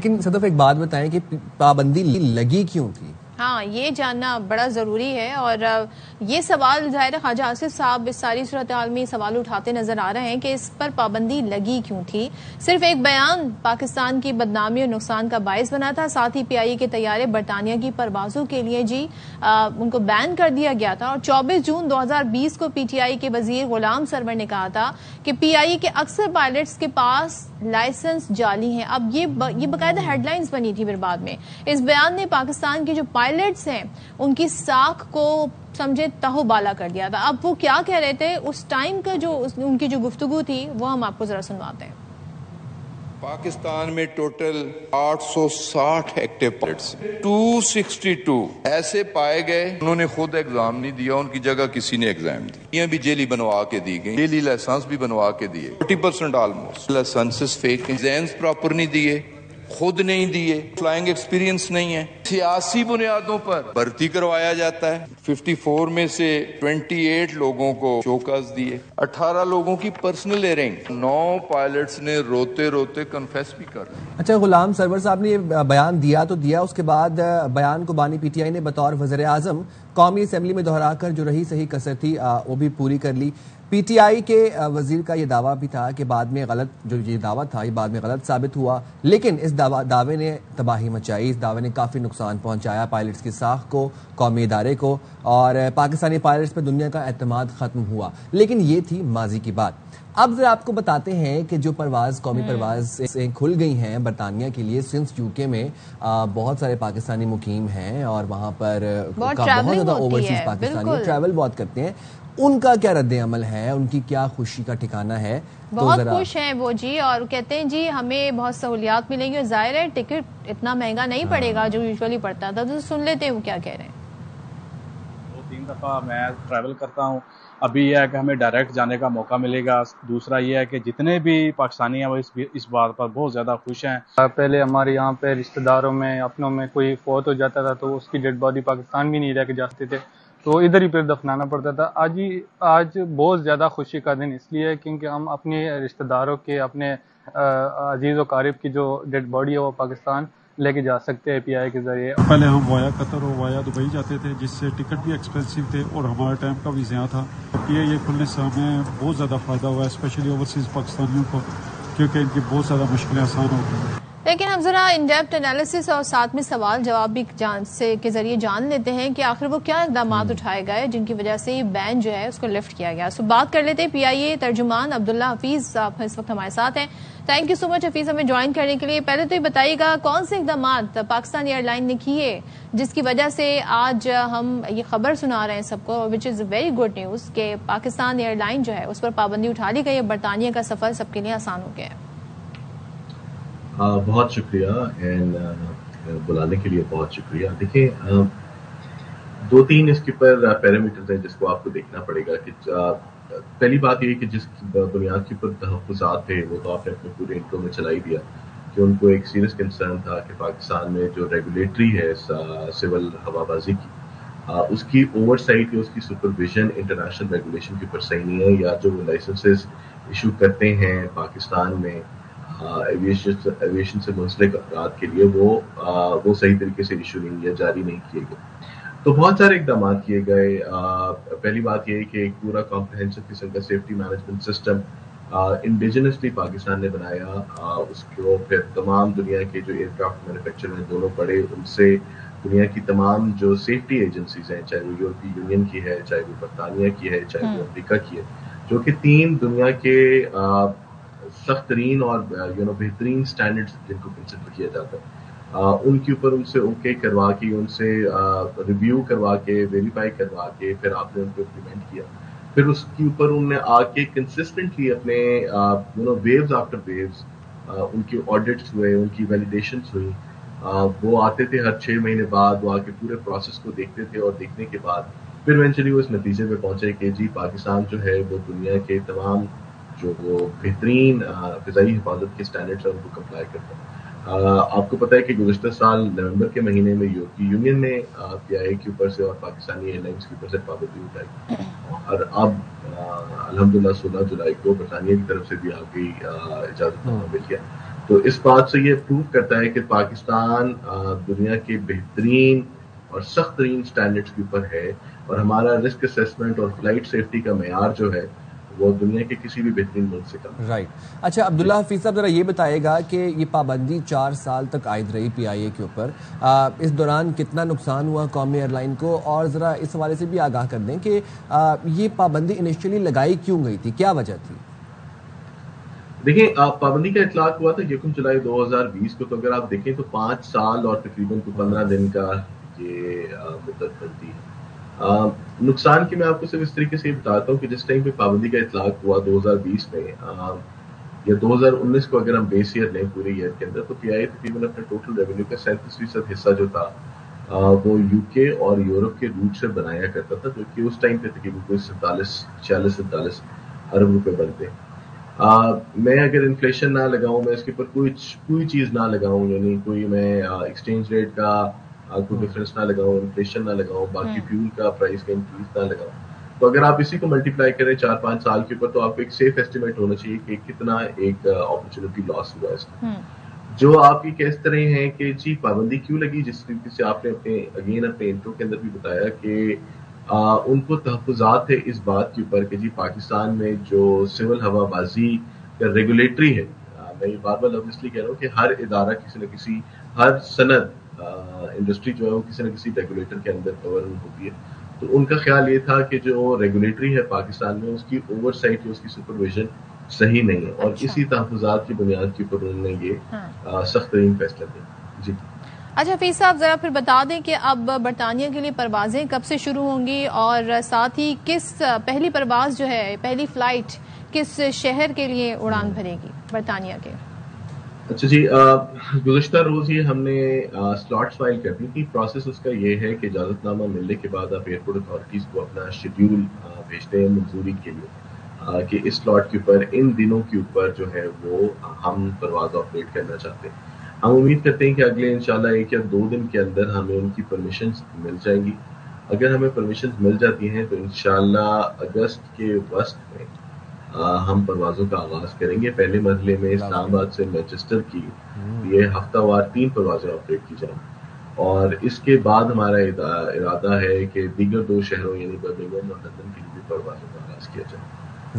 لیکن صدف ایک بات بتائیں کہ پابندی لگی کیوں تھی؟ ہاں، یہ جاننا بڑا ضروری ہے، اور یہ سوال ظاہر خواجہ آصف صاحب اس ساری صورتحال میں سوال اٹھاتے نظر آ رہے ہیں کہ اس پر پابندی لگی کیوں تھی۔ صرف ایک بیان پاکستان کی بدنامی اور نقصان کا باعث بنا تھا، ساتھ ہی PIA کے طیارے برطانیہ کی پروازوں کے لیے ان کو بین کر دیا گیا تھا، اور 24 جون 2020 کو PTI کے وزیر غلام سرور نے کہا تھا کہ PIA کے اکثر پائلٹس کے پاس لائسنس جعلی ہیں۔ اب یہ باقاعدہ ہیڈ لائنز بنی تھی پھر بعد میں۔ اس بیان نے پاکستان کے جو پائلٹس ہیں ان کی ساکھ کو سمجھے تہو بالا کر دیا تھا۔ اب وہ کیا کہہ رہے تھے اس ٹائم کا، جو ان کی جو گفتگو تھی وہ ہم آپ کو ذرا سنواتے ہیں۔ پاکستان میں ٹوٹل 860 ایکٹیو پائلٹس، 262 ایسے پائے گئے انہوں نے خود ایگزام نہیں دیا، ان کی جگہ کسی نے ایگزام دی۔ یہ بھی جیلی بنوا کے دی گئی، جیلی لائسنس بھی بنوا کے دیے، 40% آلموسٹ لائسنسز فیک ہیں، ایگزامز پراپر نہیں دیے، خود نہیں دیے، فلائنگ ایکسپیرینس نہیں ہے، سیاسی بنیادوں پر بھرتی کروایا جاتا ہے۔ 54 میں سے 28 لوگوں کو شوکاز دیے، 18 لوگوں کی پرسنل ایئرنگ، 9 پائلٹس نے روتے روتے کنفیس بھی کر دیا۔ اچھا، غلام سرور صاحب نے یہ بیان دیا تو دیا، اس کے بعد بیان کو بانی PTI نے بطور وزیر اعظم قومی اسمبلی میں دہرا کر جو رہی صحیح کسر تھی وہ بھی پوری کر لی۔ PTI کے وزیر کا یہ دعویٰ بھی تھا کہ بعد میں غلط، جو یہ دعویٰ تھا یہ بعد میں غلط ثابت ہوا، لیکن اس دعوے نے تباہی مچائی، اس دعوے نے کافی نقصان پہنچایا پائلٹس کی ساکھ کو، قومی ادارے کو، اور پاکستانی پائلٹس پہ دنیا کا اعتماد ختم ہوا۔ لیکن یہ تھی ماضی کی بات۔ اب ذرا آپ کو بتاتے ہیں کہ جو قومی پرواز کھل گئی ہیں برطانیہ کے لیے، سنس UK میں بہت سارے پاکستانی مقیم ہیں اور وہاں پر بہت زیادہ اوورسیز پاکستانی ٹریول بہت کرتے ہیں، ان کا کیا رد عمل ہے، ان کی کیا خوشی کا ٹھکانہ ہے؟ بہت خوش ہیں وہ جی، اور کہتے ہیں جی ہمیں بہت سہولیات ملیں گی، اور ظاہر ہے ٹکٹ اتنا مہنگا نہیں پڑے گا جو یوزولی پڑتا تھا۔ تو سن لیتے ہیں وہ کیا کہہ رہے ہیں۔ 2-3 دفعہ میں ٹریول کرتا ہوں، ابھی یہ ہے کہ ہمیں ڈائریکٹ جانے کا موقع ملے گا۔ دوسرا یہ ہے کہ جتنے بھی پاکستانی ہیں وہ اس بات پر بہت زیادہ خوش ہیں۔ پہلے ہمارے یہاں پہ رشتہ داروں میں اپنوں میں کوئی فوت ہو جاتا تھا تو اس کی ڈیڈ باڈی پاکستان بھی نہیں رہ کے جاتے تھے، تو ادھر ہی پھر دفنانا پڑتا تھا۔ آج بہت زیادہ خوشی کا دن اس لیے کیونکہ ہم اپنے رشتہ داروں کے، اپنے عزیز و قارب کی جو ڈیڈ باڈی ہے وہ پاکستان لے کے جا سکتے ہیں PI کے ذریعے۔ پہلے ہم وایا قطر اور وایا دبئی جاتے تھے، جس سے ٹکٹ بھی ایکسپینسو تھے اور ہمارا ٹائم کا بھی ضیاع تھا۔ PI کھلنے سے ہمیں بہت زیادہ فائدہ ہوا ہے، اسپیشلی اوورسیز پاکستانیوں کو، کیونکہ ان کی بہت زیادہ مشکلیں آسان ہو گئی۔ لیکن ہم ذرا ان ڈیپتھ انالیسس اور ساتھ میں سوال جواب بھی کے ذریعے جان لیتے ہیں کہ آخر وہ کیا اقدامات اٹھائے گئے جن کی وجہ سے یہ بین جو ہے اس کو لفٹ کیا گیا۔ سو بات کر لیتے ہیں PIA ترجمان عبداللہ حفیظ صاحب اس وقت ہمارے ساتھ ہیں۔ تھینک یو سو مچ حفیظ ہمیں جوائن کرنے کے لیے۔ پہلے تو یہ بتائیے گا کون سے اقدامات پاکستان ایئر لائن نے کیے جس کی وجہ سے آج ہم یہ خبر سنا رہے ہیں سب کو، وچ از ویری گڈ نیوز، کہ پاکستان ایئر لائن جو ہے اس پر پابندی اٹھا لی گئی ہے، برطانیہ کا سفر سب کے لیے آسان ہو گیا ہے۔ بہت شکریہ بلانے کے لیے، بہت شکریہ۔ دیکھیں 2-3 اس کے پر پیرامیٹرز ہیں جس کو آپ کو دیکھنا پڑے گا کہ پہلی بات یہ کہ جس بنیاد کے اوپر تحفظات تھے وہ تو آپ نے اپنے پورے انٹرو میں چلا ہی دیا کہ ان کو ایک سیریس کنسرن تھا کہ پاکستان میں جو ریگولیٹری ہے سول ہوا بازی کی، اس کی اوور سائٹ یا اس کی سپرویژن انٹرنیشنل ریگولیشن کے اوپر صحیح نہیں ہے، یا جو وہ لائسنسز ایشو کرتے ہیں پاکستان میں ایویشن سے منسلک افراد کے لیے وہ صحیح طریقے سے ایشو نہیں یا جاری نہیں کیے گئے۔ تو بہت سارے اقدامات کیے گئے۔ پہلی بات یہ کہ ایک پورا کمپریہنسو قسم کا سیفٹی مینجمنٹ سسٹم انڈیجنسلی پاکستان نے بنایا، اس کو پھر تمام دنیا کے جو ایئر کرافٹ مینوفیکچرر ہیں دونوں بڑے، ان سے دنیا کی تمام جو سیفٹی ایجنسیز ہیں، چاہے وہ یورپی یونین کی ہے، چاہے وہ برطانیہ کی ہے، چاہے وہ امریکہ کی ہے، جو کہ 3 دنیا کے سخت ترین اور بہترین سٹینڈرڈز جن کو کنسیڈر کیا جاتا ہے، ان کے اوپر ان سے اوکے کروا کے، ان سے ریویو کروا کے، ویریفائی کروا کے پھر آپ نے ان کو امپلیمنٹ کیا۔ پھر اس کے اوپر انہوں نے آ کے کنسسٹنٹلی اپنے ویوز آفٹر ویوز ان کی آڈٹس ہوئے، ان کی ویلیڈیشنس ہوئی۔ وہ آتے تھے ہر 6 مہینے بعد، وہ آ کے پورے پروسیس کو دیکھتے تھے، اور دیکھنے کے بعد پھر ایونچولی وہ اس نتیجے پہ پہنچے کہ جی پاکستان جو ہے وہ دنیا کے تمام جو وہ بہترین فضائی حفاظت کے سٹینڈرڈز ہیں ان کو کمپلائی کرتا ہے۔ آپ کو پتہ ہے کہ گزشتہ سال نومبر کے مہینے میں یورپی یونین نے PIA کے اوپر سے اور پاکستانی ایئر لائنس کے اوپر سے پابندی اٹھائی، اور اب الحمدللہ 16 جولائی کو برطانیہ کی طرف سے بھی آ گئی اجازت نامہ مل گیا۔ تو اس بات سے یہ پروف کرتا ہے کہ پاکستان دنیا کے بہترین اور سخت ترین اسٹینڈرڈس کے اوپر ہے، اور ہمارا رسک اسیسمنٹ اور فلائٹ سیفٹی کا معیار جو ہے وہ دنیا کے کسی بھی بہترین ملک سے کم. رائٹ. اچھا عبداللہ حفیظ صاحب ذرا یہ بتائے گا کہ یہ پابندی 4 سال تک عائد رہی پی آئی اے کے اوپر، اس دوران کتنا نقصان ہوا قومی ایئر لائن کو، اور ذرا اس حوالے سے بھی آگاہ کر دیں کہ یہ پابندی انیشلی لگائی کیوں گئی تھی، کیا وجہ تھی؟ دیکھیں پابندی کا اطلاق ہوا تھا 1 جولائی 2020 کو، تو اگر آپ دیکھیں تو 5 سال اور تقریباً 15 دن کا یہ مدت بنتی ہے. نقصان کی میں آپ کو صرف اس طریقے سے بتاتا ہوں کہ جس ٹائم پہ پابندی کا اطلاق ہوا 2020 میں یا 2019 کو اگر ہم بیس ایئر لیں پورے ایئر کے اندر، تو پی آئی اے تقریباً اپنے ٹوٹل ریونیو کا 37% حصہ جو تھا وہ یو کے اور یورپ کے روٹ سے بنایا کرتا تھا، جو کہ اس ٹائم پہ تقریباً کوئی 47 ارب روپے بنتے. میں اگر انفلیشن نہ لگاؤں، میں اس کے اوپر کوئی چیز نہ لگاؤں، یعنی کوئی میں ایکسچینج ریٹ کا کوئی ڈفرینس نہ لگاؤں، انفلیشن نہ لگاؤں، باقی فیول کا پرائس کا انکریز نہ لگاؤں، تو اگر آپ اسی کو ملٹیپلائی کریں 4-5 سال کے اوپر، تو آپ کو ایک سیف ایسٹیمیٹ ہونا چاہیے کہ کتنا ایک اپرچونٹی لاس ہوا اس کا. جو آپ یہ کہہ رہے ہیں کہ جی پابندی کیوں لگی، جس طریقے سے آپ نے اپنے انٹرو کے اندر بھی بتایا کہ ان کو تحفظات ہے اس بات کے اوپر کہ جی پاکستان میں جو سول ہوا بازی کا ریگولیٹری ہے، میں یہ بار بار لفظ اس لیے کہہ رہا ہوں کہ ہر ادارہ کسی نہ کسی، ہر صنعت انڈسٹری جو ہے وہ کسی نہ کسی ریگولیٹر کے اندر کور ہوتی ہے. تو ان کا خیال یہ تھا کہ جو ریگولیٹری ہے پاکستان میں، اس کی اوور سائٹ یا اس کی سپرویژن صحیح نہیں ہے، اور اسی تحفظات کی بنیاد کے اوپر انہوں نے یہ سخت ترین فیصلہ لیا. جی اچھا حفیظ صاحب ذرا پھر بتا دیں کہ اب برطانیہ کے لیے پروازیں کب سے شروع ہوں گی، اور ساتھ ہی کس پہلی پرواز جو ہے، پہلی فلائٹ کس شہر کے لیے اڑان بھرے گی برطانیہ کے؟ اچھا جی، گزشتہ روز ہی ہم نے سلاٹس فائل کر دی تھی. پروسیس اس کا یہ ہے کہ اجازت نامہ ملنے کے بعد آپ ایئرپورٹ اتھارٹیز کو اپنا شیڈیول بھیجتے ہیں منظوری کے لیے کہ اس سلاٹ کے اوپر ان دنوں کے اوپر جو ہے وہ ہم پرواز آپریٹ کرنا چاہتے ہیں. ہم امید کرتے ہیں کہ اگلے انشاءاللہ 1 یا 2 دن کے اندر ہمیں ان کی پرمیشنز مل جائیں گی. اگر ہمیں پرمیشنز مل جاتی ہیں تو انشاءاللہ اگست کے وسط میں ہم پروازوں کا آغاز کریں گے. پہلے مرحلے میں اسلام آباد سے مینچسٹر کی یہ ہفتہ وار 3 پروازیں آپریٹ کی جائیں، اور اس کے بعد ہمارا ارادہ ہے کہ دیگر 2 شہروں یعنی برمنگھم اور لندن کے لیے بھی پروازوں کا آغاز کیا جائے.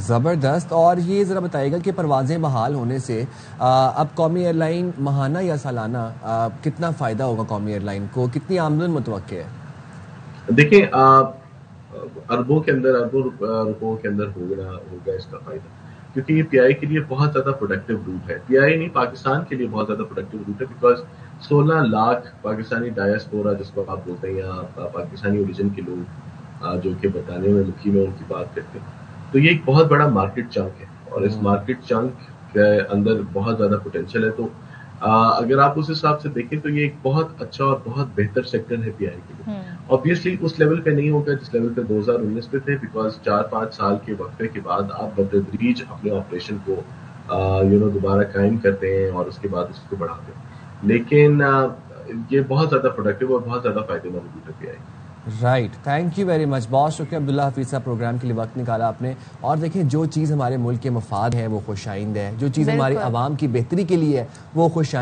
زبردست. اور یہ ذرا بتائیے گا کہ پروازیں بحال ہونے سے اب قومی ایئر لائن ماہانہ یا سالانہ کتنا فائدہ ہوگا قومی ایئر لائن کو، کتنی آمدن متوقع ہے؟ دیکھیں اربوں کے اندر، اربوں روپوں کے اندر ہوگا اس کا فائدہ، کیونکہ یہ پی آئی کے لیے بہت زیادہ پروڈکٹیو روٹ ہے. پی آئی نہیں، پاکستان کے لیے بہت زیادہ پروڈکٹیو روٹ ہے، بیکاز 16 لاکھ پاکستانی ڈائسپورا جس کو آپ بولتے ہیں، یا پاکستانی اوریجن کے لوگ جو کہ برطانیہ میں ملکی میں ان کی بات کرتے ہیں، تو یہ ایک بہت بڑا مارکیٹ چنک ہے، اور اس مارکیٹ چنک کے اندر بہت زیادہ پوٹینشیل ہے. تو اگر آپ اس حساب سے دیکھیں تو یہ ایک بہت اچھا اور بہت بہتر سیکٹر ہے پی آئی کے لیے. آبویسلی اس لیول پہ نہیں ہوگا جس لیول پہ 2019 پہ تھے، بیکاز 4-5 سال کے وقفے کے بعد آپ بتدریج اپنے آپریشن کو دوبارہ قائم کرتے ہیں اور اس کے بعد اس کو بڑھاتے ہیں. لیکن یہ بہت زیادہ پروڈکٹیو اور بہت زیادہ فائدے مند روٹ ہے P I. Right, thank you very much. بہت شکریہ عبداللہ حفیظ صاحب، پروگرام کے لیے وقت نکالا آپ نے. اور دیکھیں جو چیز ہمارے ملک کے مفاد ہے وہ خوش آئند ہے، جو چیز ہماری عوام کی بہتری کے لیے ہے وہ خوش